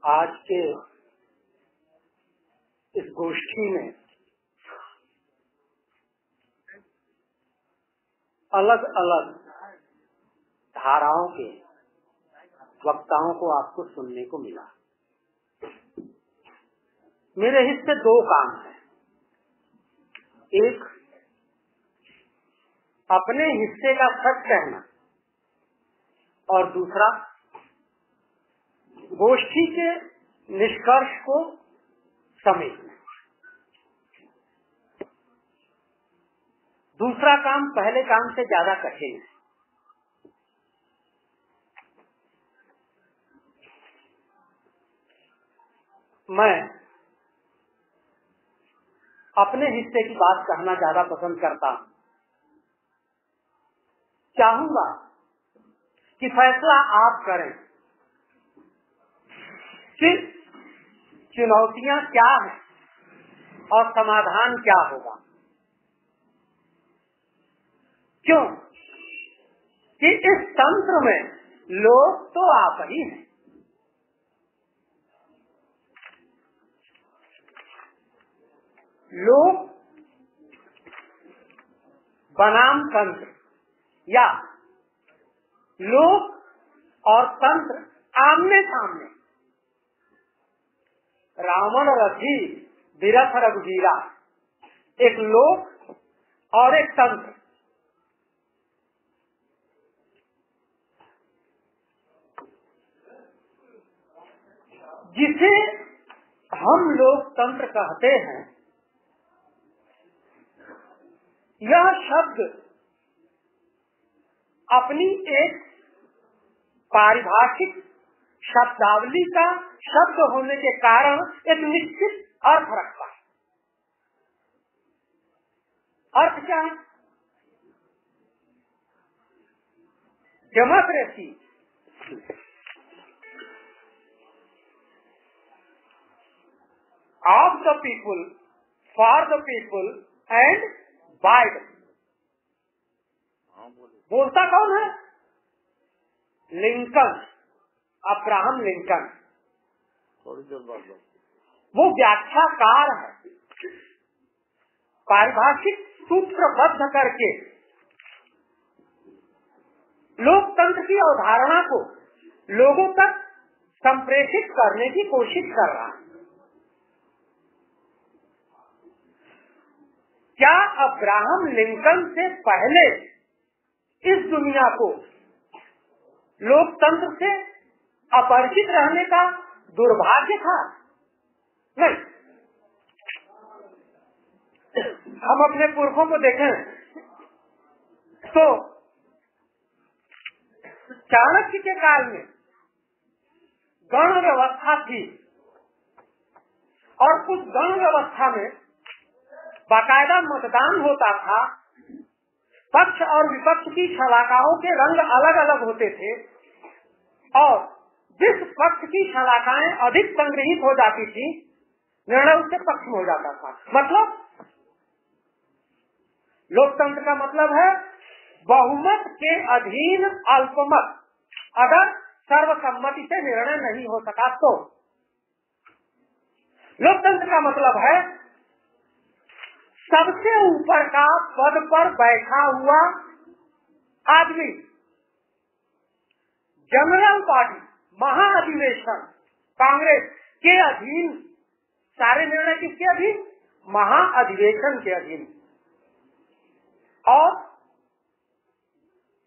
आज के इस गोष्ठी में अलग अलग धाराओं के वक्ताओं को आपको सुनने को मिला। मेरे हिस्से दो काम हैं। एक, अपने हिस्से का सच कहना, और दूसरा, गोष्ठी के निष्कर्ष को समेटना। दूसरा काम पहले काम से ज्यादा कठिन है। मैं अपने हिस्से की बात कहना ज्यादा पसंद करता हूं। चाहूंगा कि फैसला आप करें कि चुनौतियां क्या हैं और समाधान क्या होगा। क्यों कि इस तंत्र में लोग तो आप ही हैं। लोग बनाम तंत्र, या लोग और तंत्र आमने सामने। रावण रथी विरथ रघुवीरा, एक लोक और एक तंत्र। जिसे हम लोग तंत्र कहते हैं, यह शब्द अपनी एक पारिभाषिक शब्दावली का शब्द होने के कारण एक निश्चित अर्थ रखता है। अर्थ क्या है? Democracy, of the people, for the people and by the. बोलता कौन है? Lincoln, Abraham Lincoln. वो व्याख्याकार है। पारिभाषिक सूत्रबद्ध करके लोकतंत्र की अवधारणा को लोगों तक संप्रेषित करने की कोशिश कर रहा है। क्या अब्राहम लिंकन से पहले इस दुनिया को लोकतंत्र से अपरिचित रहने का दुर्भाग्य था? नहीं। हम अपने पुरखों को देखें तो चाणक्य के काल में गण व्यवस्था थी, और उस गण व्यवस्था में बाकायदा मतदान होता था। पक्ष और विपक्ष की शलाकाओं के रंग अलग अलग होते थे, और जिस पक्ष की शलाकाएं अधिक संग्रहित हो जाती थी, निर्णय उसके पक्ष में हो जाता था। मतलब लोकतंत्र का मतलब है बहुमत के अधीन अल्पमत। अगर सर्वसम्मति से निर्णय नहीं हो सका तो लोकतंत्र का मतलब है सबसे ऊपर का पद पर बैठा हुआ आदमी, जनरल बॉडी, महाअधिवेशन, कांग्रेस के अधीन। सारे निर्णय किसके अधीन? महाअधिवेशन के अधीन। और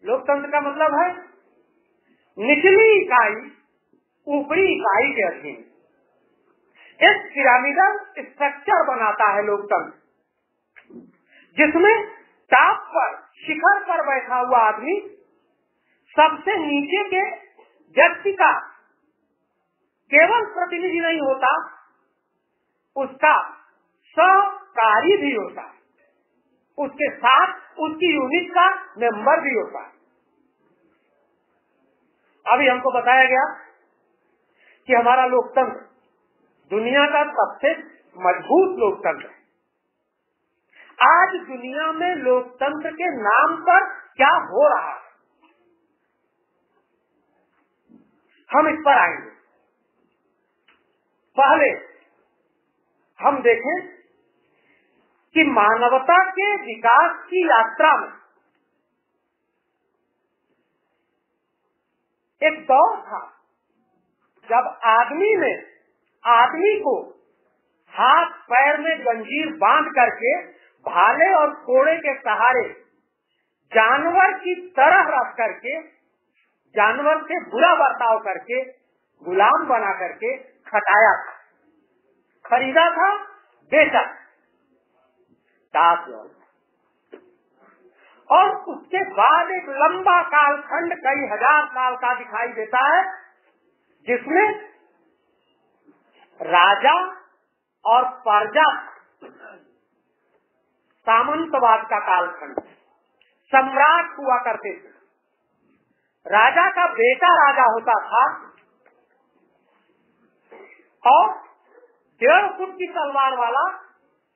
लोकतंत्र का मतलब है निचली इकाई ऊपरी इकाई के अधीन। एक पिरामिडल स्ट्रक्चर बनाता है लोकतंत्र, जिसमें टॉप पर, शिखर पर बैठा हुआ आदमी सबसे नीचे के व्यक्ति का केवल प्रतिनिधि नहीं होता, उसका सहकारी भी होता है। उसके साथ उसकी यूनिट का मेंबर भी होता है। अभी हमको बताया गया कि हमारा लोकतंत्र दुनिया का सबसे मजबूत लोकतंत्र है। आज दुनिया में लोकतंत्र के नाम पर क्या हो रहा है, हम इस पर आएंगे। पहले हम देखें कि मानवता के विकास की यात्रा में एक दौर था जब आदमी को हाथ पैर में जंजीर बांध करके भाले और कोड़े के सहारे जानवर की तरह रख करके, जानवर से बुरा बर्ताव करके, गुलाम बना करके खटाया था, खरीदा था, बेचा दास। और उसके बाद एक लंबा कालखंड कई हजार साल का दिखाई देता है, जिसमें राजा और प्रजा, सामंतवाद का कालखंड, सम्राट हुआ करते थे। राजा का बेटा राजा होता था और 1.5 फुट की तलवार वाला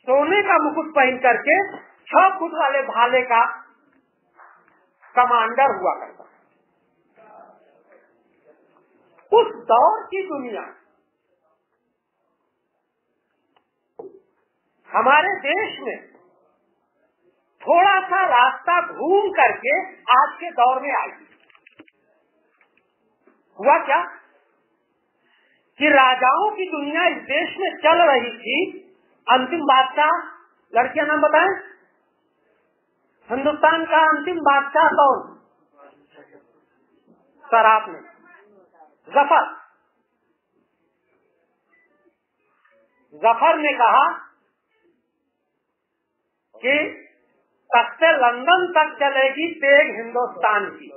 सोने का मुकुट पहन करके 6 फुट वाले भाले का कमांडर हुआ करता। उस दौर की दुनिया हमारे देश में थोड़ा सा रास्ता घूम करके आज के दौर में आई। हुआ क्या कि राजाओं की दुनिया इस देश में चल रही थी। अंतिम बादशाह, लड़कियां नाम बताएं, हिंदुस्तान का अंतिम बादशाह कौन? सर आपने, जफर ने कहा कि तख्ते लंदन तक चलेगी तेग हिंदुस्तान की।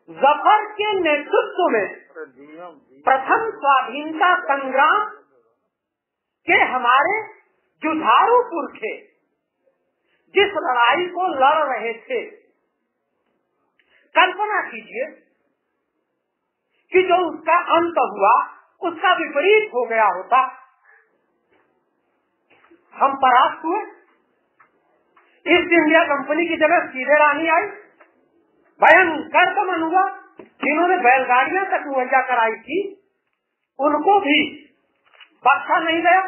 जफर के नेतृत्व में प्रथम स्वाधीनता संग्राम के हमारे जुझारू पुरखे जिस लड़ाई को लड़ रहे थे, कल्पना कीजिए कि जो उसका अंत हुआ उसका विपरीत हो गया होता। हम परास्त हुए, ईस्ट इंडिया कंपनी की जगह सीधे रानी आई, भयंकर दमन हुआ। जिन्होंने बैलगाड़ियां तक मुहैया कराई थी उनको भी बख्शा नहीं गया।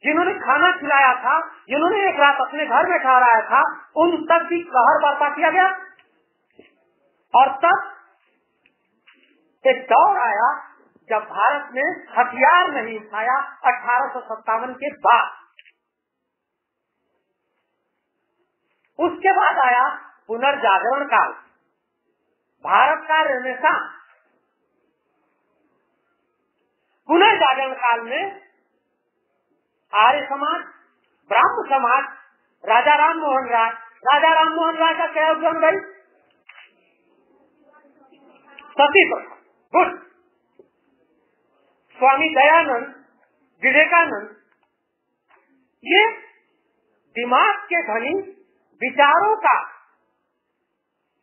जिन्होंने खाना खिलाया था, जिन्होंने एक रात अपने घर में ठहराया था, उन तक भी कहर बर्पा किया गया। और तब एक दौर आया जब भारत ने हथियार नहीं उठाया 1857 के बाद। उसके बाद आया पुनर्जागरण काल, भारत का रेनेसां। पुनर्जागरण काल में आर्य समाज, ब्राह्म समाज, राजा राम मोहन राय का क्या उद्यम गई? सती प्रथा, गुड। स्वामी दयानंद, विवेकानंद, ये दिमाग के धनी विचारों का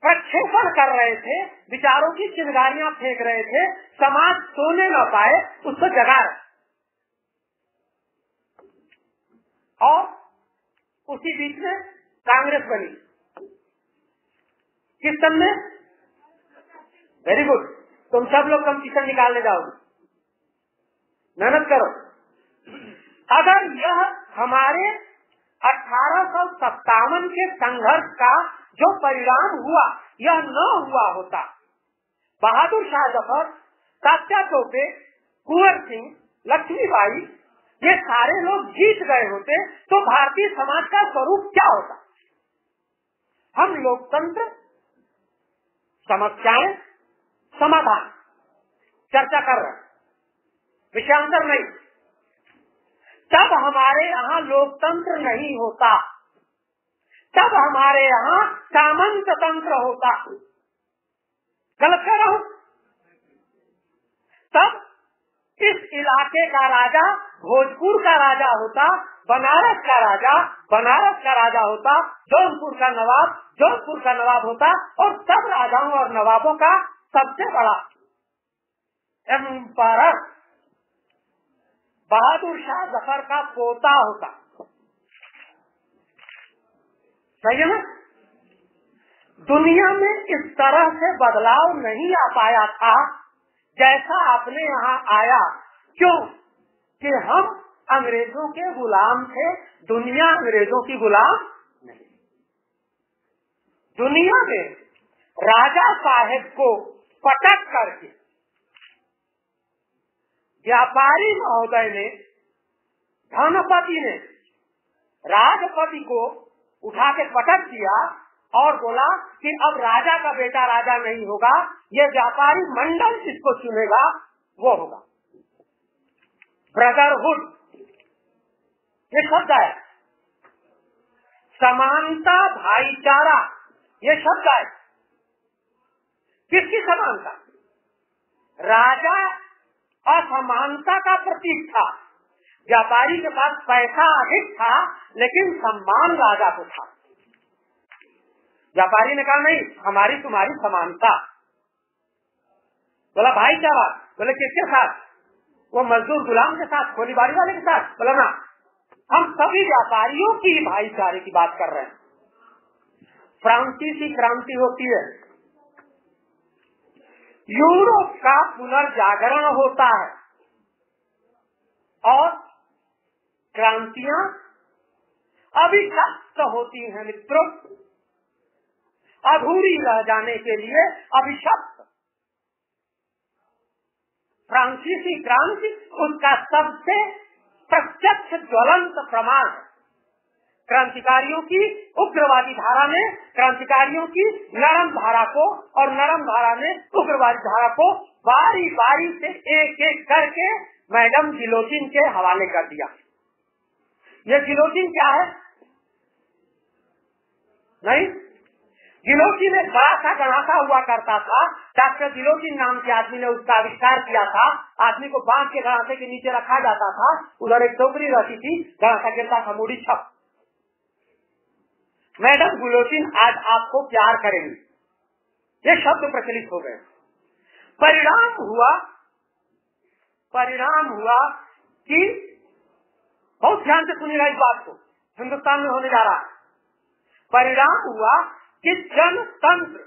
प्रक्षेपण कर रहे थे, विचारों की चिंगारियां फेंक रहे थे, समाज सोने न पाए उसको जगा रहे। और उसी बीच में कांग्रेस बनी। किस सन में? वेरी गुड, तुम सब लोग कंपटीशन निकालने जाओगे, मेहनत करो। अगर यह हमारे 1857 के संघर्ष का जो परिणाम हुआ यह न हुआ होता, बहादुर शाह जफर, तात्या टोपे, कुंवर सिंह, लक्ष्मीबाई, ये सारे लोग जीत गए होते तो भारतीय समाज का स्वरूप क्या होता? हम लोकतंत्र, समस्याएं, समाधान चर्चा कर रहे हैं, विषयांतर नहीं। तब हमारे यहाँ लोकतंत्र नहीं होता, तब हमारे यहाँ सामंत तंत्र होता। गलत कह रहा हूं? तब इस इलाके का राजा भोजपुर का राजा होता, बनारस का राजा होता, जौनपुर का नवाब होता, और सब राजाओं और नवाबों का सबसे बड़ा एम्पायर बहादुर शाह जफर का पोता होता। सही है ना? दुनिया में इस तरह से बदलाव नहीं आ पाया था जैसा अपने यहाँ आया, क्यों कि हम अंग्रेजों के गुलाम थे, दुनिया अंग्रेजों की गुलाम नहीं। दुनिया में राजा साहेब को पटक करके व्यापारी महोदय ने, धनपति ने राजपति को उठा के पटक दिया और बोला कि अब राजा का बेटा राजा नहीं होगा, ये व्यापारी मंडल जिसको चुनेगा वो होगा। ब्रदरहुड ये शब्द है, समानता, भाईचारा ये शब्द है। किसकी समानता? राजा असमानता का प्रतीक था। व्यापारी के पास पैसा अधिक था लेकिन सम्मान राजा को था। व्यापारी ने कहा नहीं, हमारी तुम्हारी समानता। बोला भाईचारा, बोले किसके साथ? वो मजदूर गुलाम के साथ, खोलीबारी वाले के साथ। बोला ना, हम सभी व्यापारियों की भाईचारे की बात कर रहे हैं। फ्रांसीसी क्रांति होती है, यूरोप का पुनर्जागरण होता है और क्रांतियां अभिशप्त होती हैं मित्रों, अधूरी रह जाने के लिए अभिशप्त। फ्रांसीसी क्रांति उसका सबसे प्रत्यक्ष ज्वलंत प्रमाण है। क्रांतिकारियों की उग्रवादी धारा ने क्रांतिकारियों की नरम धारा को और नरम धारा ने उग्रवादी धारा को बारी बारी से एक एक करके मैडम गिलोटिन के हवाले कर दिया। ये गिलोटिन क्या है? नहीं, गिलोटिन एक बड़ा सा गणासा हुआ करता था। डॉक्टर गिलोटिन नाम के आदमी ने उसका आविष्कार किया था। आदमी को बांध के गणासे के नीचे रखा जाता था, उधर एक टोकरी रहती थी, गणासा गिरता था, मूड़ी छप। मैडम गिलोटिन आज आपको प्यार करेंगी, ये शब्द प्रचलित हो गए। परिणाम हुआ कि बहुत ध्यान से सुनिएगा इस बात को, हिंदुस्तान में होने जा रहा है। परिणाम हुआ कि जनतंत्र,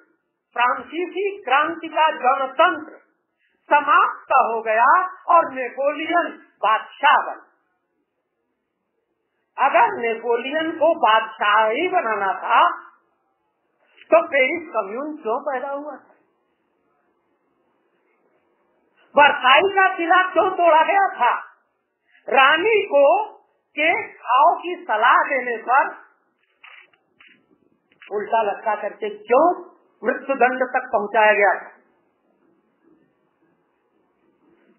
फ्रांसीसी क्रांति का जनतंत्र समाप्त हो गया और नेपोलियन बादशाह बना। अगर नेपोलियन को बादशाह ही बनाना था तो पेरिस कम्यून क्यों पैदा हुआ था? वर्साई का किला क्यों तोड़ा गया था? रानी को के खाओ की सलाह देने पर उल्टा लटका करके क्यों मृत्युदंड तक पहुंचाया गया था?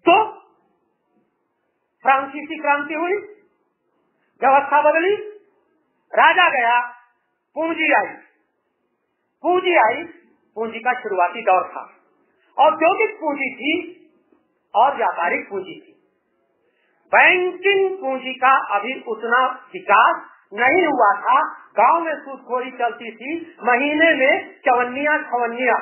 तो फ्रांसीसी क्रांति हुई, व्यवस्था बदली, राजा गया, पूंजी आई। पूंजी का शुरुआती दौर था। औद्योगिक पूंजी थी और व्यापारिक पूंजी थी। बैंकिंग पूंजी का अभी उतना विकास नहीं हुआ था। गांव में सूदखोरी चलती थी, महीने में चवन्निया।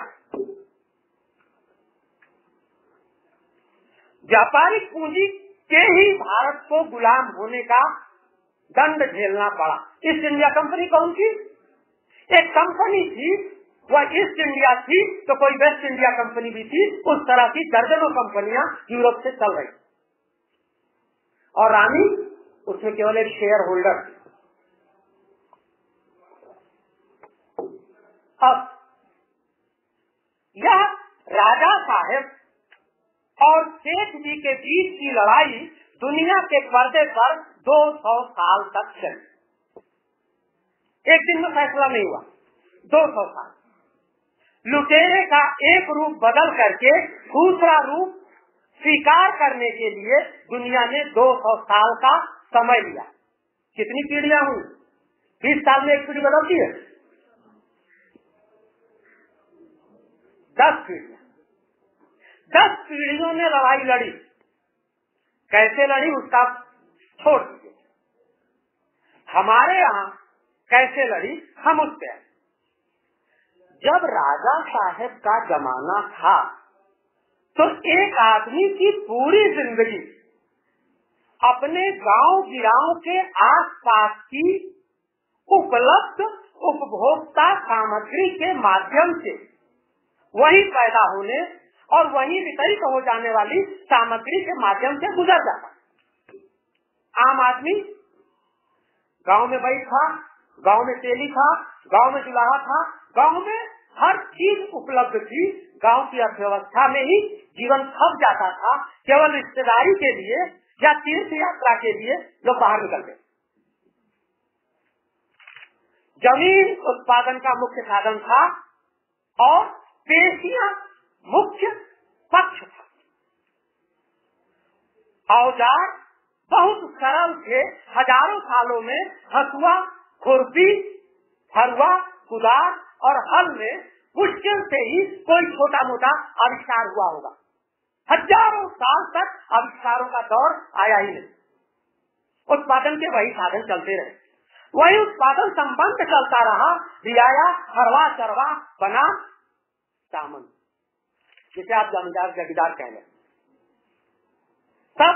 व्यापारिक पूंजी के ही भारत को गुलाम होने का दंड झेलना पड़ा। ईस्ट इंडिया कंपनी कौन थी? एक कंपनी थी, वह ईस्ट इंडिया थी तो कोई वेस्ट इंडिया कंपनी भी थी। उस तरह की दर्जनों कंपनियां यूरोप से चल रही और रानी उसमें केवल एक शेयर होल्डर थी। अब यह राजा साहेब और सेठ जी के बीच की लड़ाई दुनिया के पर्दे पर 200 साल तक चली। एक दिन में फैसला नहीं हुआ, 200 साल। लुटेरे का एक रूप बदल करके दूसरा रूप स्वीकार करने के लिए दुनिया ने 200 साल का समय लिया। कितनी पीढ़ियां हुई? 20 साल में एक पीढ़ी बदलती है। 10 पीढ़ियां, 10 पीढ़ियों ने लड़ाई लड़ी। कैसे लड़ी उसका छोड़ दीजिए, हमारे यहाँ कैसे लड़ी हम उस पे। जब राजा साहेब का जमाना था तो एक आदमी की पूरी जिंदगी अपने गांव गिराव के आसपास की उपलब्ध उपभोक्ता सामग्री के माध्यम से वही पैदा होने और वहीं वितरित हो जाने वाली सामग्री के माध्यम से गुजर जाता। आम आदमी गांव में बैठ था, गांव में तेली था, गांव में जुलाहा था, गांव में हर चीज उपलब्ध थी। गांव की अर्थव्यवस्था में ही जीवन खप जाता था। केवल रिश्तेदारी के लिए या तीर्थ यात्रा के लिए लोग बाहर निकल गए। जमीन उत्पादन का मुख्य साधन था और पेशियां मुख्य पक्ष था। औजार बहुत सरल थे। हजारों सालों में हसुआ, खुरपी, फरुआ, कुदार और हल में मुश्किल से ही कोई छोटा मोटा आविष्कार हुआ होगा। हजारों साल तक आविष्कारों का दौर आया ही नहीं। उत्पादन के वही साधन चलते रहे, वही उत्पादन संबंध चलता रहा। रियाया, हरवा, चरवा, बना, दामन, जिसे आप जमींदार जगीदार कह लें। तब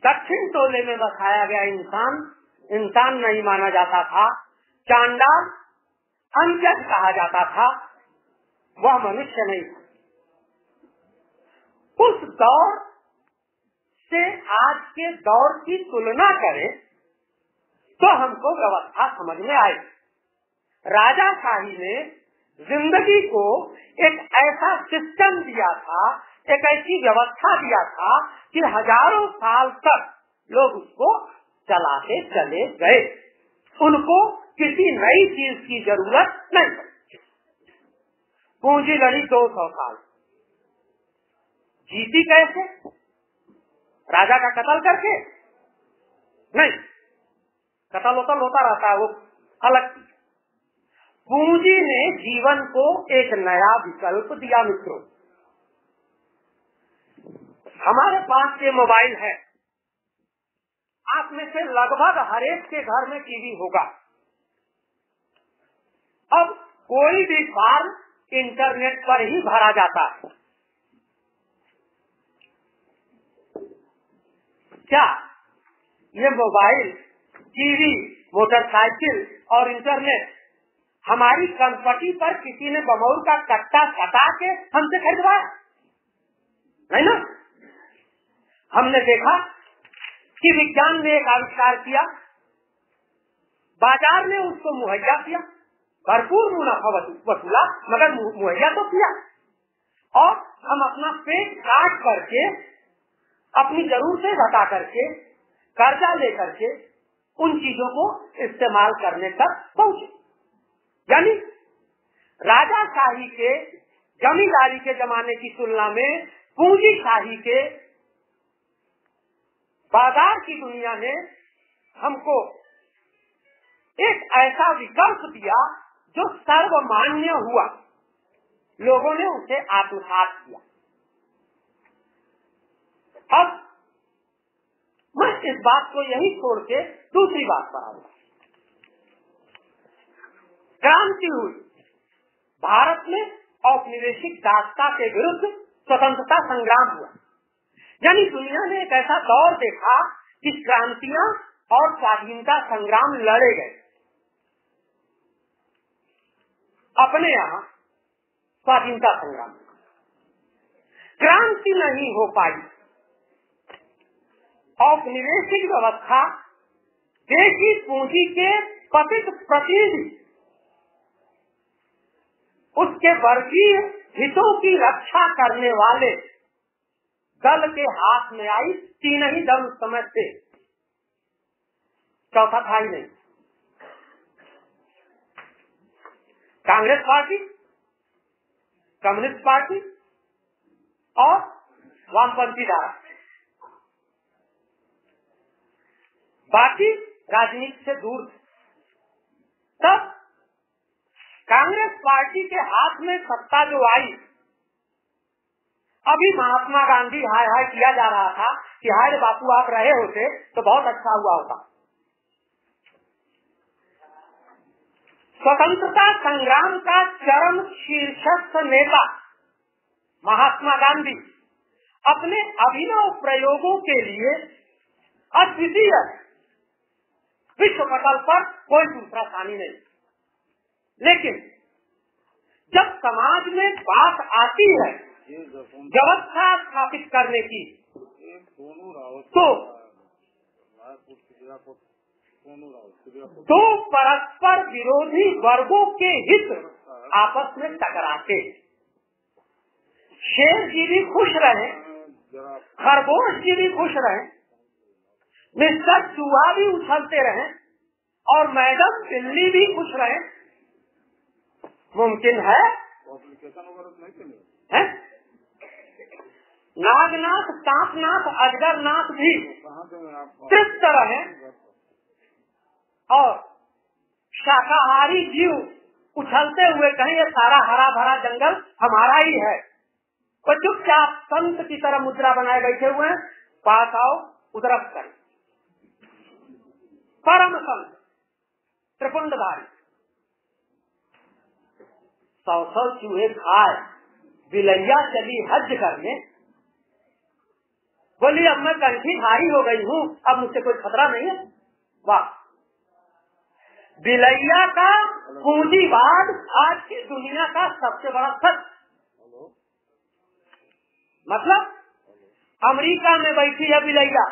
दक्षिण टोले में बसाया गया इंसान नहीं माना जाता था। चांडाल, अंजद कहा जाता था। वह मनुष्य नहीं था। उस दौर से आज के दौर की तुलना करें तो हमको व्यवस्था समझ में आई। राजाशाही ने जिंदगी को एक ऐसा सिस्टम दिया था, एक ऐसी व्यवस्था दिया था कि हजारों साल तक लोग उसको चलाते चले गए। उनको किसी नई चीज की जरूरत नहीं पड़ी। पूंजी लड़ी 200 साल, जीती कैसे? राजा का कत्ल करके नहीं, कत्ल होता रहता है, वो अलग चीज। पूंजी ने जीवन को एक नया विकल्प दिया। मित्रों, हमारे पास ये मोबाइल है। आप में से लगभग हर एक के घर में टीवी होगा। अब कोई भी फॉर्म इंटरनेट पर ही भरा जाता है। क्या ये मोबाइल, टीवी, मोटरसाइकिल और इंटरनेट हमारी कंपटी पर किसी ने बमौर का कट्टा सटा के हमसे खरीदवाया? नहीं ना। हमने देखा कि विज्ञान ने एक आविष्कार किया, बाजार ने उसको मुहैया किया, भरपूर मुनाफा वसूला, मगर मुहैया तो किया। और हम अपना पेट काट करके, अपनी जरूरतें घटा करके, कर्जा लेकर के उन चीजों को इस्तेमाल करने तक पहुंचे। यानी राजाशाही के, जमींदारी के जमाने की तुलना में पूंजीशाही के, बाजार की दुनिया ने हमको एक ऐसा विकल्प दिया जो सर्वमान्य हुआ। लोगों ने उसे आत्मसात किया। अब मैं इस बात को यही छोड़ के दूसरी बात पर आऊंगा। क्रांति हुई। भारत में औपनिवेशिक दासता के विरुद्ध स्वतंत्रता संग्राम हुआ। यानी दुनिया ने एक ऐसा दौर देखा कि क्रांतियां और स्वाधीनता संग्राम लड़े गए। अपने यहाँ स्वाधीनता संग्राम, क्रांति नहीं हो पाई। औपनिवेशिक व्यवस्था देशी पूंजी के पतित प्रतिनिधि, उसके वर्गीय हितों की रक्षा करने वाले दल के हाथ में आई। तीन ही दल उस समय थे, चौथा था ही नहीं। कांग्रेस पार्टी, कम्युनिस्ट पार्टी और वामपंथी धारा। बाकी राजनीति से दूर थे। तब कांग्रेस पार्टी के हाथ में सत्ता जो आई, अभी महात्मा गांधी हाय हाय किया जा रहा था कि हाय बापू आप रहे होते तो बहुत अच्छा हुआ होता। स्वतंत्रता संग्राम का चरम शीर्षस्थ नेता महात्मा गांधी अपने अभिनव प्रयोगों के लिए अद्वितीय, विश्व पटल पर कोई दूसरा सानी नहीं। लेकिन जब समाज में बात आती है व्यवस्था स्थापित करने की, तो दो परस्पर विरोधी वर्गों के हित आपस में टकराते, शेर जी भी खुश रहे, खरगोश जी भी खुश रहे, मिस्टर चूहा भी उछलते रहे और मैडम बिल्ली भी खुश रहे, मुमकिन है? नागनाथ, सांपनाथ, अजगरनाथ भी तृप्त रहे और शाकाहारी जीव उछलते हुए कहें ये सारा हरा भरा जंगल हमारा ही है। वो चुपचाप संत की तरह मुद्रा बनाए बैठे हुए हैं, पास आओ उदरस करें। परम संत त्रिपुंडधारी 100 चूहे खाए, बिलैया चली हज करने, बोली अब मैं कंठीधारी हो गई हूँ, अब मुझसे कोई खतरा नहीं है। वाह, बिलैया का पूंजीवाद आज की दुनिया का सबसे बड़ा सच। मतलब अमेरिका में बैठी है बिलैया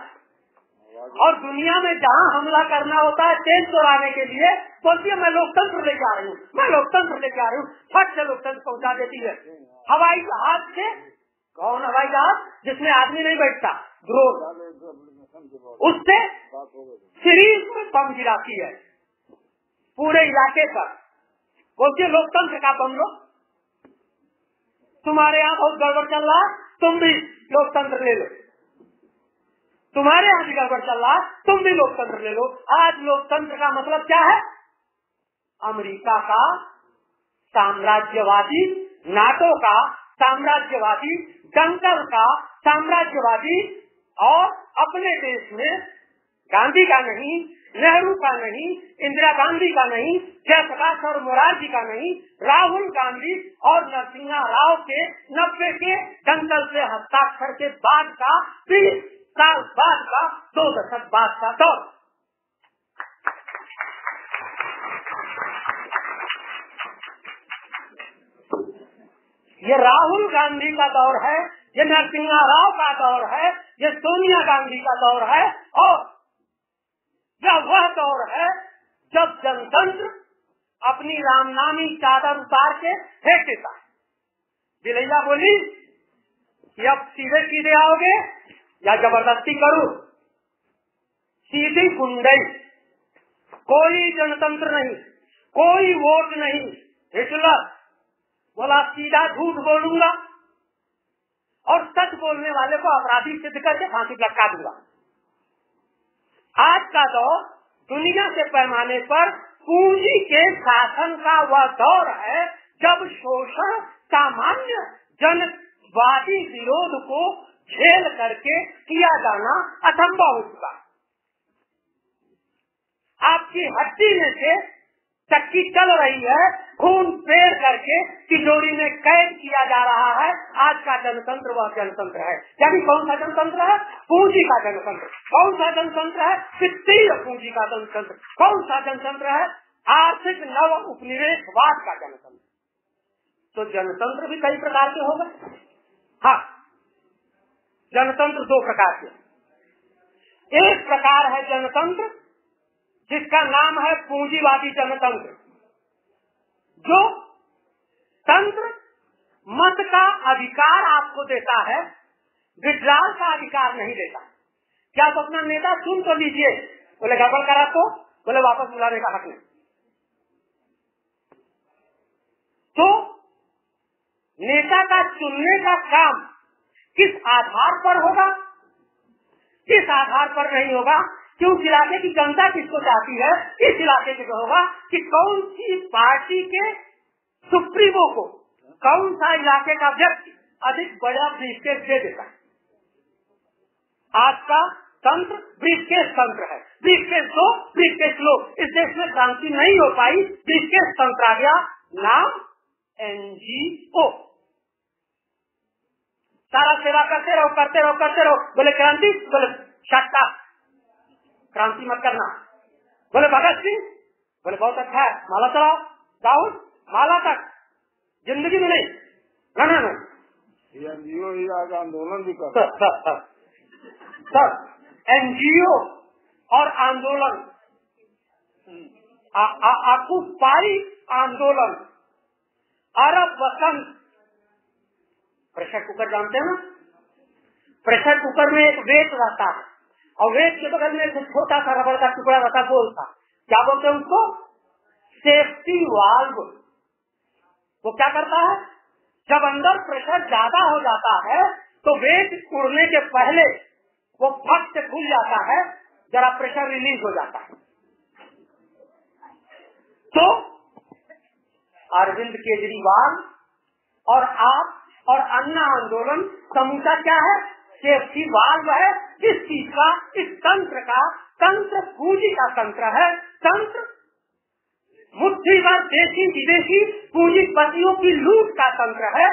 और दुनिया में जहाँ हमला करना होता है तेल चोराने के लिए, बोलती है मैं लोकतंत्र लेके आ रही हूँ, मैं लोकतंत्र लेके आ रही हूँ, फट से लोकतंत्र पहुँचा देती है। हवाई जहाज से, कौन हवाई जहाज जिसमें आदमी नहीं बैठता, ड्रोन, उससे सीरीज में बम गिराती है पूरे इलाके पर, बोलती है लोकतंत्र का बम लो, तुम्हारे यहाँ बहुत गड़बड़ चल रहा है, तुम भी लोकतंत्र ले लो, तुम्हारे यहाँ भी गड़बड़ चल रहा है, तुम भी लोकतंत्र ले लो। आज लोकतंत्र का मतलब क्या है? अमेरिका का साम्राज्यवादी, नाटो का साम्राज्यवादी, जंगल का साम्राज्यवादी, और अपने देश में गांधी का नहीं, नेहरू का नहीं, इंदिरा गांधी का नहीं, जयप्रकाश और मोरारजी का नहीं, राहुल गांधी और नरसिम्हा राव के 90 के दंगल से हस्ताक्षर के बाद का 20 साल बाद का 2 दशक बाद का दौर। ये राहुल गांधी का दौर है, ये नरसिम्हा राव का दौर है, ये सोनिया गांधी का दौर है, और यह वह दौर है जब जनतंत्र अपनी रामनामी चादर उतार के फेंक देता है। बिलैया बोली कि अब सीधे सीधे आओगे या जबरदस्ती करूं? सीधी गुंडई, कोई जनतंत्र नहीं, कोई वोट नहीं। हिटलर बोला सीधा झूठ बोलूंगा और सच बोलने वाले को अपराधी सिद्ध करके फांसी लटका दूंगा। आज का दौर दुनिया के पैमाने पर पूंजी के शासन का वह दौर है जब शोषण सामान्य जनवादी विरोध को झेल करके किया जाना असंभव हो चुका। आपकी हड्डी में से चक्की चल रही है, खून फेर करके तिजोरी में कैद किया जा रहा है। आज का जनतंत्र वह जनतंत्र है। यानी कौन सा जनतंत्र है? पूंजी का जनतंत्र। कौन सा जनतंत्र है? वित्तीय पूंजी का जनतंत्र। कौन सा जनतंत्र है? आर्थिक नव उपनिवेशवाद का जनतंत्र। तो जनतंत्र भी कई प्रकार के हो गए। हाँ, जनतंत्र 2 प्रकार के। एक प्रकार है जनतंत्र जिसका नाम है पूंजीवादी जनतंत्र, जो तंत्र मत का अधिकार आपको देता है, विड्रॉल का अधिकार नहीं देता। क्या तो अपना नेता चुन तो लीजिए, बोले गड़बड़ करा तो बोले वापस बुलाने का हक नहीं। तो नेता का चुनने का काम किस आधार पर होगा? किस आधार पर नहीं होगा कि उस इलाके की जनता किसको चाहती है, इस इलाके के होगा कि कौन सी पार्टी के सुप्रीमो को कौन सा इलाके का व्यक्ति अधिक बड़ा ब्रीफकेस दे देता है। आज का तंत्र ब्रीफकेस तंत्र है। ब्रीफकेस दो, ब्रीफकेस लो। इस देश में क्रांति नहीं हो पाई, ब्रीफकेस तंत्र आ गया, नाम NGO। सारा सेवा करते रहो, करते रहो, करते रहो। बोले क्रांति, बोले शट अप, क्रांति मत करना। बोले भगत सिंह, बोले बहुत अच्छा है, माला चलाओ। दाऊद, माला तक। जिंदगी में नहीं। ना एनजीओ ही आज आंदोलन भी कर सर एनजीओ और आंदोलन, ऑक्युपाई आंदोलन, अरब वसंत। प्रेशर कुकर जानते हैं ना? प्रेशर कुकर में एक वेट रहता है और वेट के बगल में एक छोटा सा रबड़ का टुकड़ा रहता है, गोल सा, क्या बोलते हैं उसको? Safety valve. वो क्या करता है, जब अंदर प्रेशर ज्यादा हो जाता है तो वेट उड़ने के पहले वो फट से खुल जाता है, जरा प्रेशर रिलीज हो जाता है। तो अरविंद केजरीवाल और आप और अन्ना आंदोलन समूचा क्या है? सेफ्टी वाल्व है। इस चीज का, इस तंत्र का, तंत्र पूंजी का तंत्र है। तंत्र मुट्ठी भर देशी विदेशी पूंजीपतियों की लूट का तंत्र है।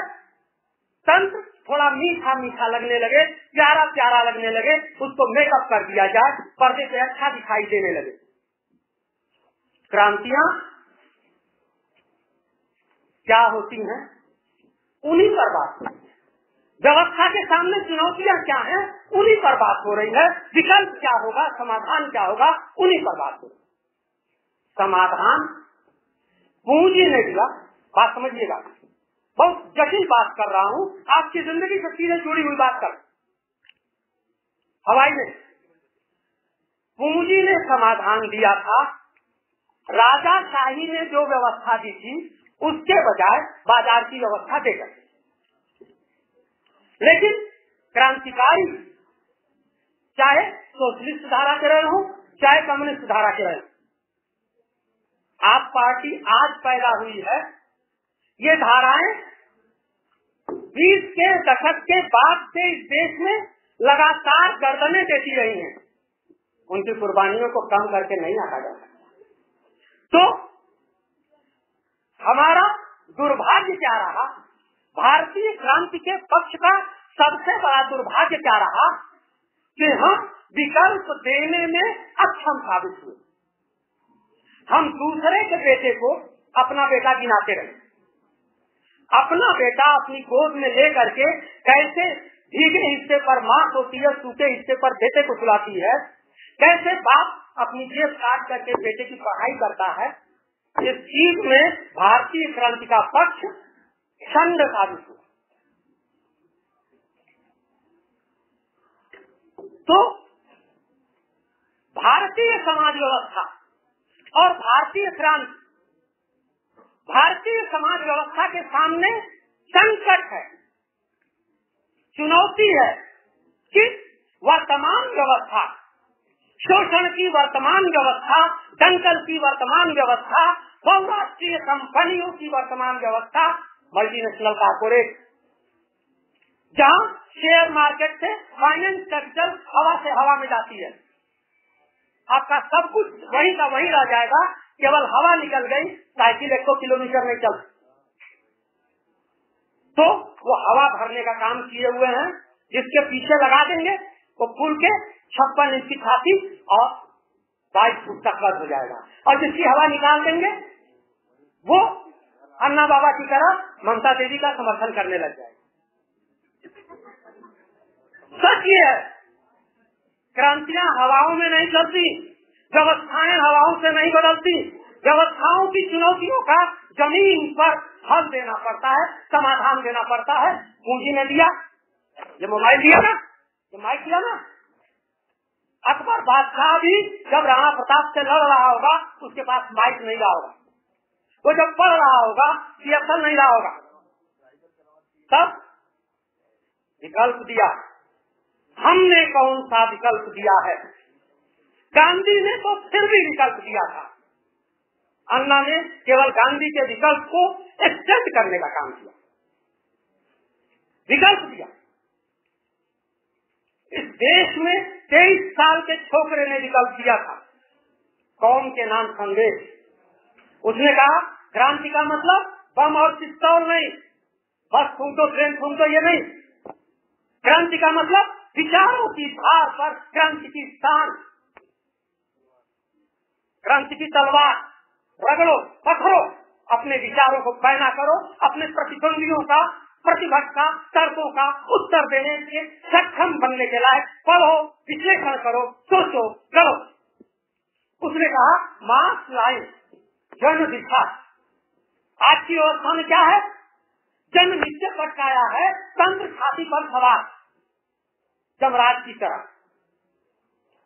तंत्र थोड़ा मीठा मीठा लगने लगे, प्यारा प्यारा लगने लगे, उसको मेकअप कर दिया जाए, पर्दे पे अच्छा दिखाई देने लगे। क्रांतियां क्या होती हैं, उन्हीं पर बात हो रही है। व्यवस्था के सामने चुनौतियां क्या हैं, उन्हीं पर बात हो रही है। विकल्प क्या होगा, समाधान क्या होगा, उन्हीं पर बात हो रही है। समाधान पूंजी ने दिया। बात समझिएगा, बहुत जटिल बात कर रहा हूँ, आपकी जिंदगी से सीधे जुड़ी हुई बात कर। हवाई में पूंजी ने समाधान दिया था। राजाशाही ने जो व्यवस्था दी थी उसके बजाय बाजार की व्यवस्था देकर। लेकिन क्रांतिकारी चाहे सोशलिस्ट धारा के रहे हो, चाहे कम्युनिस्ट धारा के रहे हो, आप पार्टी आज पैदा हुई है। ये धाराएं 20 के दशक के बाद से इस देश में लगातार गर्दनें देती रही हैं। उनकी कुर्बानियों को कम करके नहीं आना जा सकता। तो हमारा दुर्भाग्य क्या रहा, भारतीय क्रांति के पक्ष का सबसे बड़ा दुर्भाग्य क्या रहा कि हम विकल्प देने में अक्षम साबित हुए। हम दूसरे के बेटे को अपना बेटा गिनाते रहे। अपना बेटा अपनी गोद में ले करके कैसे भीगे हिस्से पर मां सोती है, सूखे हिस्से पर बेटे को सुलाती है, कैसे बाप अपनी जेब काट करके बेटे की पढ़ाई करता है। इस चीज में भारतीय क्रांति का पक्ष छंद साबित हुआ। तो भारतीय समाज व्यवस्था और भारतीय क्रांति, भारतीय समाज व्यवस्था के सामने संकट है, चुनौती है कि वर्तमान व्यवस्था, शोषण की वर्तमान व्यवस्था, दंगल की वर्तमान व्यवस्था, बहुराष्ट्रीय कंपनियों की वर्तमान व्यवस्था, मल्टीनेशनल कॉर्पोरेट, जहां शेयर मार्केट से फाइनेंस कैपिटल हवा से हवा में जाती है, आपका सब कुछ वहीं का वहीं रह जाएगा, केवल हवा निकल गई, साइकिल 100 किलोमीटर नहीं चल। तो वो हवा भरने का काम किए हुए हैं, जिसके पीछे लगा देंगे वो फूल के 56 इंच की छाती और 22 फुट का कद हो जाएगा, और जिसकी हवा निकाल देंगे वो अन्ना बाबा की तरह ममता देवी का समर्थन करने लग जाएगा। सच ये है, क्रांतियां हवाओं में नहीं चलती, व्यवस्थाएं हवाओं से नहीं बदलती। व्यवस्थाओं की चुनौतियों का जमीन पर हल देना पड़ता है, समाधान देना पड़ता है। पूंजी ने दिया, ये मोबाइल दिया ना, ये माइक दिया ना। अकबर बादशाह भी जब राणा प्रताप से लड़ रहा होगा, उसके पास माइक नहीं रहा होगा, वो जब पढ़ रहा होगा सीएसएल नहीं रहा होगा, तब विकल्प दिया। हमने कौन सा विकल्प दिया है? गांधी ने तो फिर भी विकल्प दिया था, अन्ना ने केवल गांधी के विकल्प को एक्सटेंड करने का काम किया, विकल्प दिया। इस देश में 23 साल के छोकरे ने विकल्प दिया था, कौम के नाम संदेश। उसने कहा क्रांति का मतलब बम और पिस्तौल नहीं, बस फूंको ट्रेन फूंको ये नहीं। क्रांति का मतलब विचारों की धार पर क्रांति की शान, क्रांति की तलवार रगड़ो, पकड़ो अपने विचारों को पैना करो, अपने प्रतिद्वंदियों का, प्रतिभट का, तर्कों का उत्तर देने के सक्षम बनने के लायक पढ़ो, विश्लेषण करो, सोचो, करो। उसने कहा मास लाइन जन दिशा। आज की व्यवस्था में क्या है? जन नीचे पटकाया है, तंत्र छाती पर सवार, जमराज की तरह।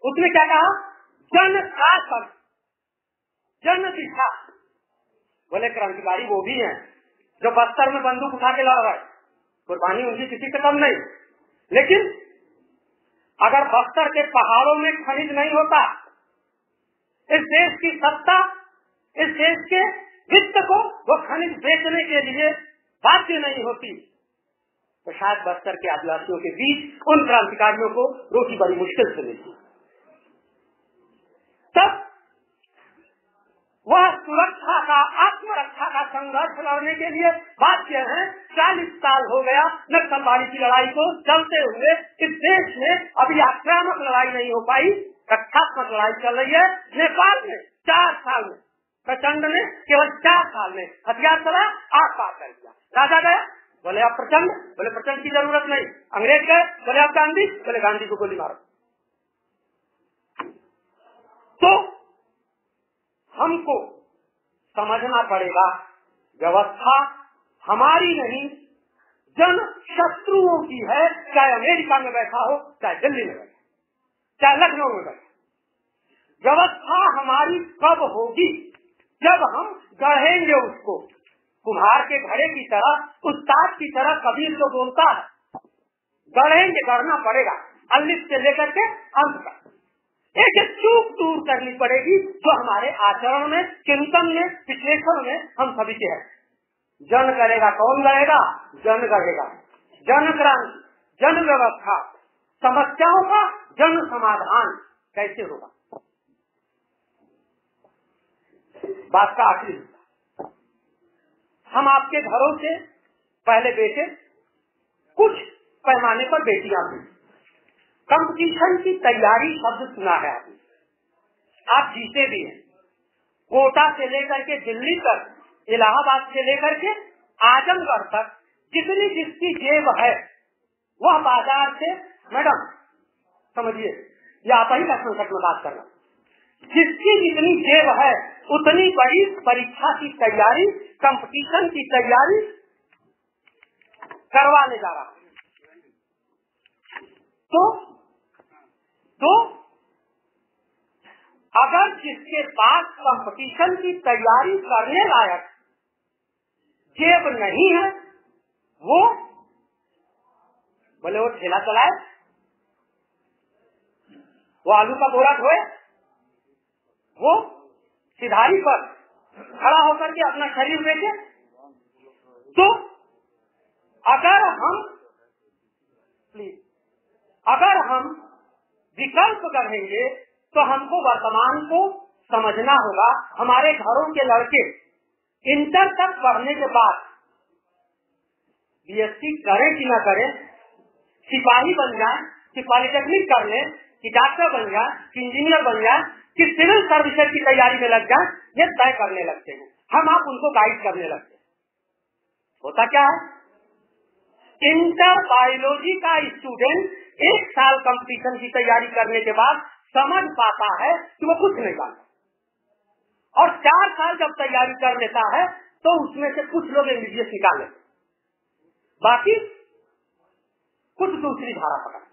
उसने क्या कहा? जन शासन, जन दिशा। बोले क्रांतिकारी वो भी हैं जो बस्तर में बंदूक उठा के लड़ रहे, कुर्बानी उनकी किसी से कम नहीं। लेकिन अगर बस्तर के पहाड़ों में खनिज नहीं होता, इस देश की सत्ता, इस देश के वित्त को वो खनिज बेचने के लिए बाध्य नहीं होती, तो शायद बस्तर के आदिवासियों के बीच उन क्रांतिकारियों को रोटी बड़ी मुश्किल से मिलती। तब वह सुरक्षा का, आत्मरक्षा का संघर्ष लड़ने के लिए बाध्य है। 40 साल हो गया नक्सलवादी की लड़ाई को चलते हुए। इस देश में अभी आक्रामक लड़ाई नहीं हो पाई, रक्षात्मक लड़ाई चल रही है। नेपाल में 4 साल में, प्रचंड ने केवल 4 साल में हथियार चला, आग पार कर दिया। राजा गया, बोले अब प्रचंड, बोले प्रचंड की जरूरत नहीं। अंग्रेज गए, बोले अब गांधी, बोले गांधी को गोली मारो। तो हमको समझना पड़ेगा व्यवस्था हमारी नहीं, जन शत्रुओं की है। चाहे अमेरिका में बैठा हो, चाहे दिल्ली में बैठा, चाहे लखनऊ में बैठा। व्यवस्था हमारी कब होगी? जब हम गढ़ेंगे उसको। कुम्हार के घड़े की तरह, उस्ताद की तरह कबीर तो बोलता है, गढ़ेंगे, गढ़ना पड़ेगा अलिफ से लेकर के अंत तक। एक चूक दूर करनी पड़ेगी जो हमारे आचरण में, चिंतन में, विश्लेषण में हम सभी के है। जन करेगा, कौन गढ़ेगा? जन गढ़ेगा। जन क्रांति, जन व्यवस्था, समस्याओं का जन समाधान कैसे होगा? बात का आखिरी, हम आपके घरों से पहले बेटे, कुछ पैमाने पर बेटियां थी। कंपटीशन की तैयारी शब्द सुना है आपने, आप जीते भी हैं। कोटा से लेकर के दिल्ली तक, इलाहाबाद से लेकर के आजमगढ़ तक, जितनी जिसकी जेब है वह बाजार से, मैडम समझिए, या आप ही का संकट में बात करना, जिसकी जितनी जेब है उतनी बड़ी परीक्षा की तैयारी, कंपटीशन की तैयारी करवाने जा रहा है। तो अगर जिसके पास कंपटीशन की तैयारी करने लायक जेब नहीं है, वो बोले वो ठेला चलाए, वो आलू का बोरा ढोए, वो सिधारी पर खड़ा होकर के अपना शरीर बेचे। तो अगर हम विकल्प करेंगे तो हमको वर्तमान को समझना होगा। हमारे घरों के लड़के इंटर तक पढ़ने के बाद बीएससी करें कि न करें, सिपाही बन जाए, कि पॉलिटेक्निक कर ले, कि डॉक्टर बन जाए, कि इंजीनियर बन जाए, कि सिविल सर्विसेज की तैयारी में लग जाए, ये तय करने लगते हैं। हम आप उनको गाइड करने लगते हैं। होता क्या है? इंटर बायोलॉजी का स्टूडेंट 1 साल कंपटीशन की तैयारी करने के बाद समझ पाता है कि वो कुछ नहीं जानता, और 4 साल जब तैयारी कर लेता है तो उसमें से कुछ लोग एमबीबीएस निकाल लेते, बाकी कुछ दूसरी धारा पकड़।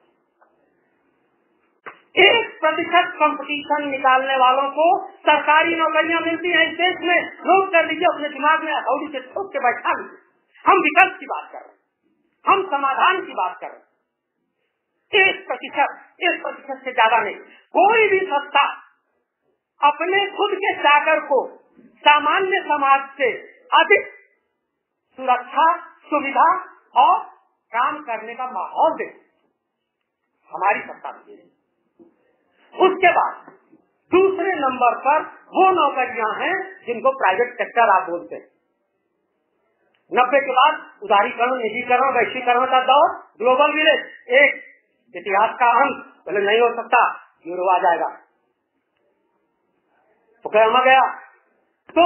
1% कंपटीशन निकालने वालों को सरकारी नौकरियां मिलती हैं इस देश में। नोट कर लीजिए, अपने दिमाग में हथौड़ी से ठोक के बैठा लीजिए। हम विकल्प की बात कर रहे हैं, हम समाधान की बात कर रहे हैं। 1% से ज्यादा नहीं। कोई भी संस्था अपने खुद के चाकर को सामान्य समाज से अधिक सुरक्षा, सुविधा और काम करने का माहौल दे, हमारी सत्ता में। उसके बाद दूसरे नंबर पर वो नौकरियां हैं जिनको प्राइवेट सेक्टर आप बोलते हैं। 90 के बाद उदारीकरण, निजीकरण, वैश्वीकरण का दौर, ग्लोबल विलेज, एक इतिहास का अंत। बोले नहीं हो सकता, यूरो आ जाएगा, तो क्या गया। तो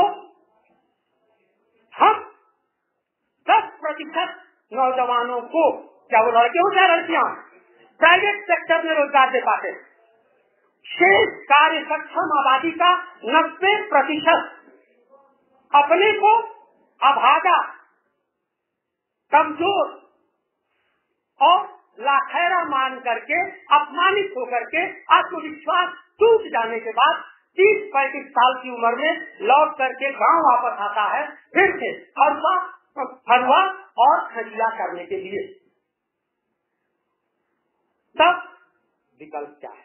प्रतिशत नौजवानों को, क्या वो लड़के हो क्या लड़कियां, प्राइवेट सेक्टर में रोजगार दे पाते। शेष कार्य सक्षम आबादी का 90% अपने को अभागा, कमजोर और लाखैरा मान करके, अपमानित होकर के, आत्मविश्वास टूट जाने के बाद 30-35 साल की उम्र में लौट करके गांव वापस आता है, फिर से फरवा और खजिया करने के लिए। तब विकल्प क्या है?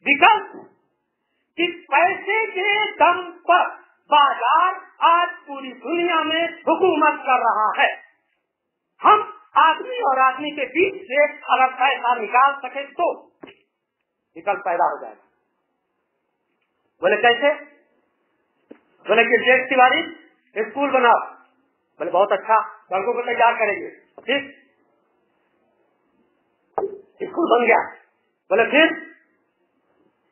विकल्प कि पैसे के दम पर बाजार आज पूरी दुनिया में हुकूमत कर रहा है। हम आदमी और आदमी के बीच से अगर पैसा निकाल सके तो विकल्प पैदा हो जाएगा। बोले कैसे? बोले कि जेठ तिवारी स्कूल बनाओ। बोले बहुत अच्छा, लड़कों को तैयार करेंगे, ठीक, स्कूल बन गया। बोले फिर?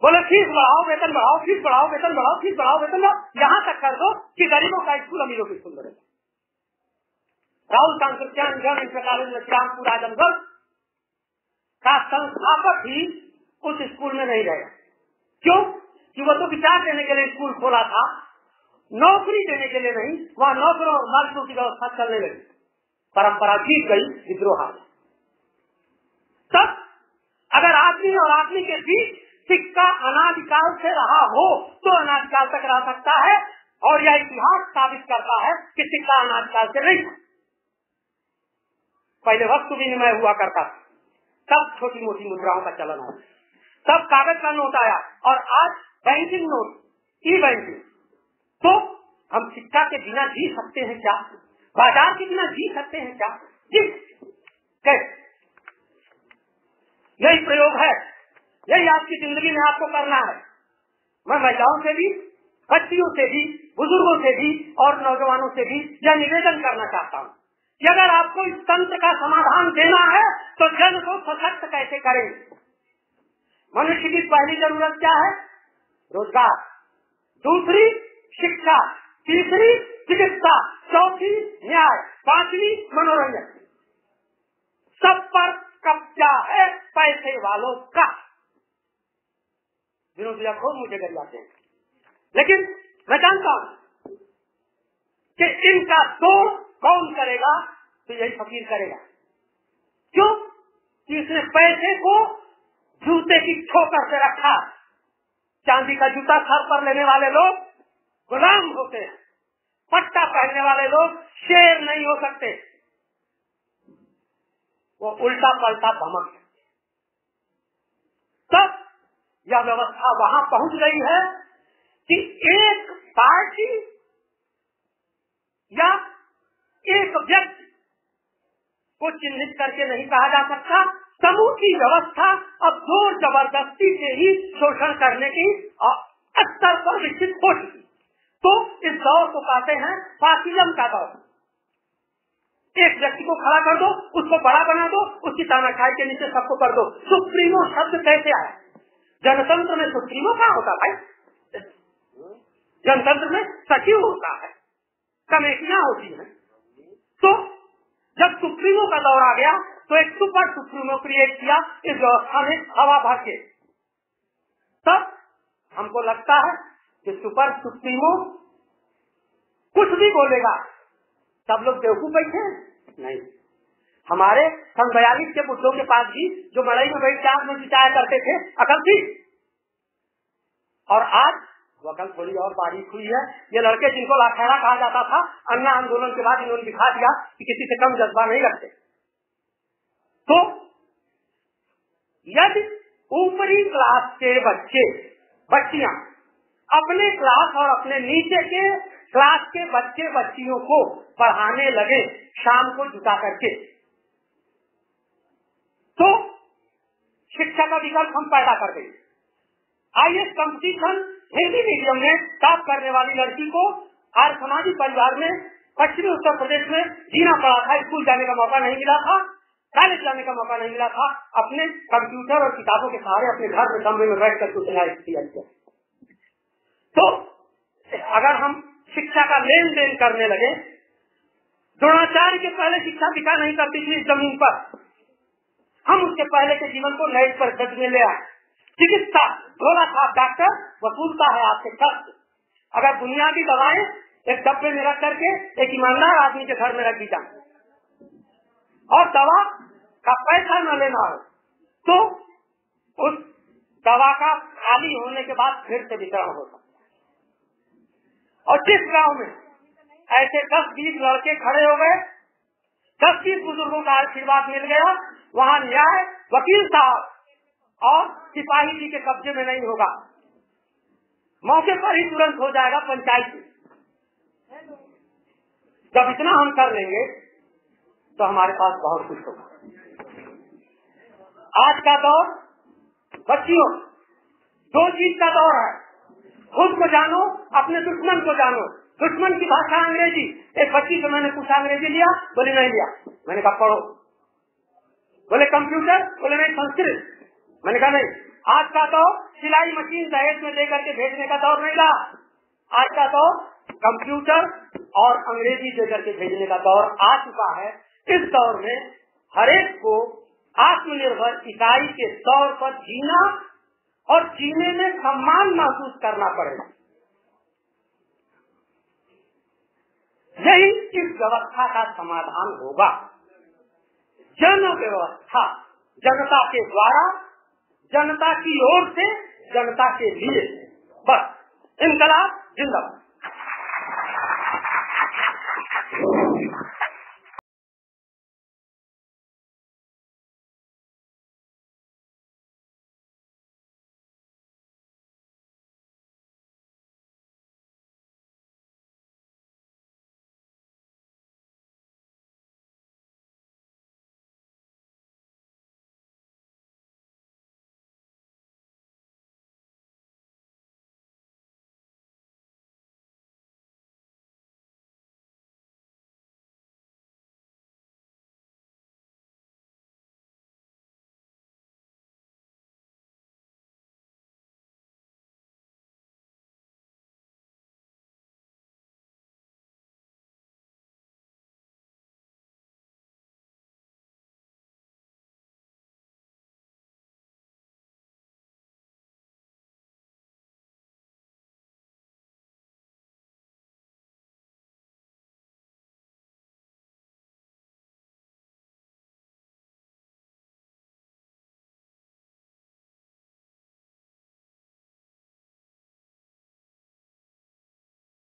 बोले फीस बढ़ाओ, वेतन बढ़ाओ, फीस बढ़ाओ, वेतन बढ़ाओ, फीस बढ़ाओ, वेतन बढ़ाओ, यहाँ तक कर दो कि गरीबों का स्कूल अमीरों का स्कूल बनेगा। राहुल कांग्रेस श्यामपुर आजमगढ़ का संस्थापक ही उस स्कूल में नहीं रहेगा। क्यों? कि वो तो विचार देने के लिए स्कूल खोला था, नौकरी देने के लिए नहीं। वहाँ नौकरों और मजदूरों की व्यवस्था चलने लगी, परंपरा जीत गई, विद्रोह। तब अगर आदमी और आदमी के बीच सिक्का अनादिकाल से रहा हो तो अनादिकाल तक रह सकता है, और यह इतिहास साबित करता है कि सिक्का अनादिकाल से नहीं। पहले वस्तु विनिमय हुआ करता था, तब छोटी मोटी मुद्राओं का चलन आया, तब कागज का नोट आया, और आज बैंकिंग नोट, ई बैंकिंग। तो हम सिक्का के बिना जी सकते हैं क्या? बाजार के बिना जी सकते हैं क्या? जी कैसे? यही प्रयोग है, यही आपकी जिंदगी में आपको करना है। मैं महिलाओं से भी, बच्चियों से भी, बुजुर्गों से भी और नौजवानों से भी यह निवेदन करना चाहता हूँ कि अगर आपको इस तंत्र का समाधान देना है तो जन को सशक्त कैसे करेंगे। मनुष्य की पहली जरूरत क्या है? रोजगार, दूसरी शिक्षा, तीसरी चिकित्सा, चौथी न्याय, पांचवी मनोरंजन। सब पर कब्जा है पैसे वालों का। विनोद भैया खूब मुझे कर जाते हैं, लेकिन मैं जानता हूं कि इनका तोड़ कौन करेगा? तो यही फकीर करेगा। क्यों? कि इसने पैसे को जूते की ठोकर से रखा। चांदी का जूता सर पर लेने वाले लोग गुलाम होते हैं, पट्टा पहनने वाले लोग शेर नहीं हो सकते। वो उल्टा पलटा धमक। तब यह व्यवस्था वहां पहुंच गई है कि एक पार्टी या एक व्यक्ति को चिन्हित करके नहीं कहा जा सकता। समूह की व्यवस्था अब जोर जबरदस्ती से ही शोषण करने की स्तर पर विकसित हो चुकी। तो इस दौर को कहते हैं फासिज्म का दौर। एक व्यक्ति को खड़ा कर दो, उसको बड़ा बना दो, उसकी तानाशाही के नीचे सबको कर दो। सुप्रीमो शब्द कैसे आया? जनतंत्र में सुप्रीमो क्या होता भाई? जनतंत्र में सचिव होता है, कमेटियां होती हैं। तो जब सुप्रीमो का दौर आ गया तो एक सुपर सुप्रीमो क्रिएट किया इस व्यवस्था में हवा भर के। तब हमको लगता है कि सुपर सुप्रीमो कुछ भी बोलेगा, सब लोग बेवकूफ बैठे नहीं। हमारे 42 के बुद्धों के पास भी जो मड़ई में बैठ के आंख में बिताया करते थे, अकल थी। और आज वो अकल थोड़ी और बारीक हुई है। ये लड़के जिनको लाखैरा कहा जाता था, अन्ना आंदोलन के बाद इन्होंने दिखा दिया कि किसी से कम जज्बा नहीं रखते। तो यदि ऊपरी क्लास के बच्चे बच्चियां अपने क्लास और अपने नीचे के क्लास के बच्चे बच्चियों को पढ़ाने लगे शाम को जुटा करके, तो शिक्षा का विकल्प हम पैदा कर देंगे। आईएएस कंपटीशन हिंदी मीडियम में टॉप करने वाली लड़की को आज समाजी परिवार में पश्चिमी उत्तर प्रदेश में जीना पड़ा था। स्कूल जाने का मौका नहीं मिला था, कॉलेज जाने का मौका नहीं मिला था। अपने कंप्यूटर और किताबों के सहारे अपने घर में कमरे में बैठ कर किया। तो अगर हम शिक्षा का लेन देन करने लगे द्रोणाचार्य के पहले शिक्षा दीक्षा नहीं करती थी इस जमीन पर, हम उसके पहले के जीवन को नए पर गज में ले आए। चिकित्सा, थोड़ा सा डॉक्टर वसूलता है आपसे खर्च। अगर बुनियादी दवाएं एक डब्बे में रख करके एक ईमानदार आदमी के घर में रख दी जाए और दवा का पैसा न लेना हो तो उस दवा का खाली होने के बाद फिर से वितरण हो सकता है। और जिस गांव में ऐसे 10-20 लड़के खड़े हो गए, 10-20 बुजुर्गों का आशीर्वाद मिल गया, वहाँ न्याय वकील साहब और सिपाही जी के कब्जे में नहीं होगा, मौके पर ही तुरंत हो जाएगा पंचायत। जब इतना हम कर लेंगे तो हमारे पास बहुत कुछ होगा। आज का दौर बच्चियों 2 चीज का दौर है, खुद को जानो, अपने दुश्मन को जानो। दुश्मन की भाषा अंग्रेजी। एक बच्ची से मैंने पूछा अंग्रेजी लिया? बोले नहीं लिया। मैंने कहा पढ़ो। बोले कंप्यूटर? बोले नहीं संस्कृत। मैंने कहा नहीं। आज का दौर सिलाई मशीन दहेज में देकर के भेजने का दौर नहीं रहा। आज का दौर कंप्यूटर और अंग्रेजी देकर के भेजने का दौर आ चुका है। इस दौर में हरेक को आत्मनिर्भर इकाई के तौर पर जीना और जीने में सम्मान महसूस करना पड़ेगा। यही इस व्यवस्था का समाधान होगा। जन व्यवस्था, जनता के द्वारा, जनता की ओर से, जनता के लिए। बस। इनकलाब जिंदाबाद।